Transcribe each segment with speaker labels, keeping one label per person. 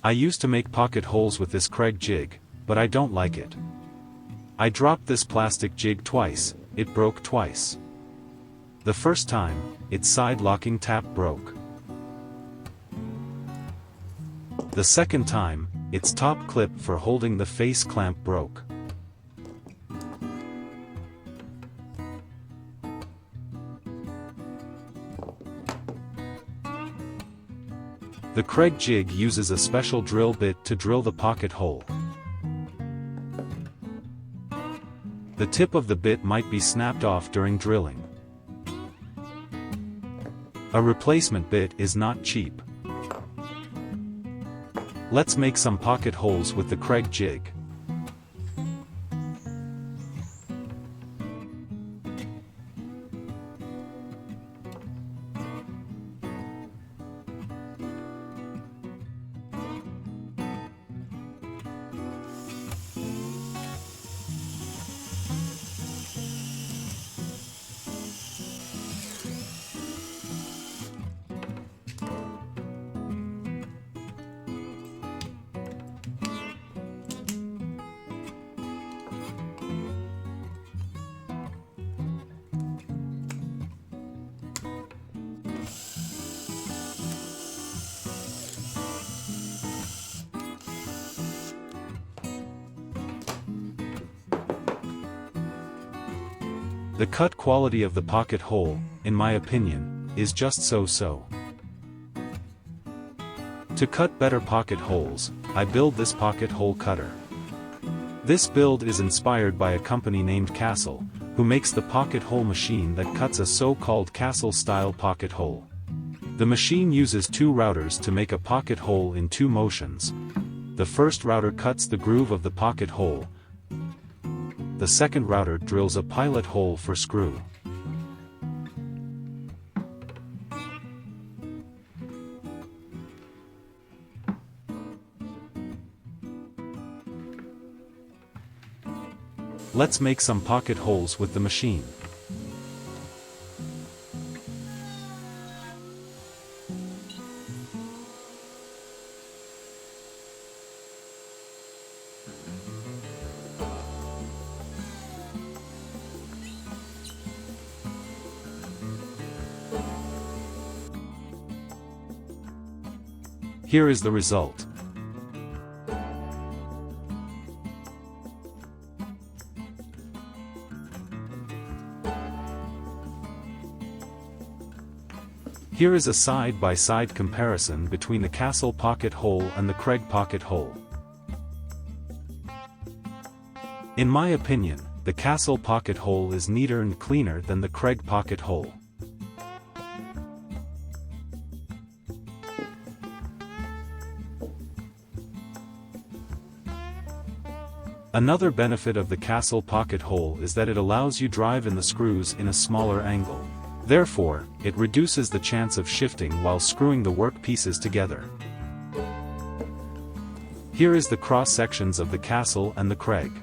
Speaker 1: I used to make pocket holes with this Kreg jig, but I don't like it. I dropped this plastic jig twice, it broke twice. The first time, its side locking tap broke. The second time, its top clip for holding the face clamp broke. The Kreg jig uses a special drill bit to drill the pocket hole. The tip of the bit might be snapped off during drilling. A replacement bit is not cheap. Let's make some pocket holes with the Kreg jig. The cut quality of the pocket hole, in my opinion, is just so-so. To cut better pocket holes, I build this pocket hole cutter. This build is inspired by a company named Castle, who makes the pocket hole machine that cuts a so-called Castle-style pocket hole. The machine uses two routers to make a pocket hole in two motions. The first router cuts the groove of the pocket hole. The second router drills a pilot hole for screw. Let's make some pocket holes with the machine. Here is the result. Here is a side-by-side comparison between the Castle pocket hole and the Kreg pocket hole. In my opinion, the Castle pocket hole is neater and cleaner than the Kreg pocket hole. Another benefit of the Castle pocket hole is that it allows you drive in the screws in a smaller angle. Therefore, it reduces the chance of shifting while screwing the work pieces together. Here is the cross sections of the Castle and the Kreg.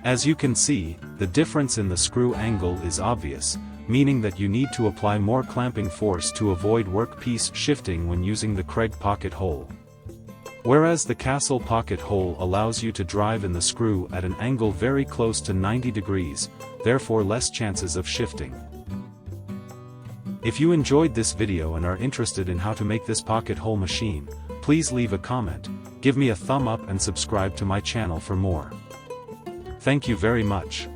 Speaker 1: As you can see, the difference in the screw angle is obvious, meaning that you need to apply more clamping force to avoid workpiece shifting when using the Kreg pocket hole. Whereas the Castle pocket hole allows you to drive in the screw at an angle very close to 90 degrees, therefore less chances of shifting. If you enjoyed this video and are interested in how to make this pocket hole machine, please leave a comment, give me a thumb up and subscribe to my channel for more. Thank you very much.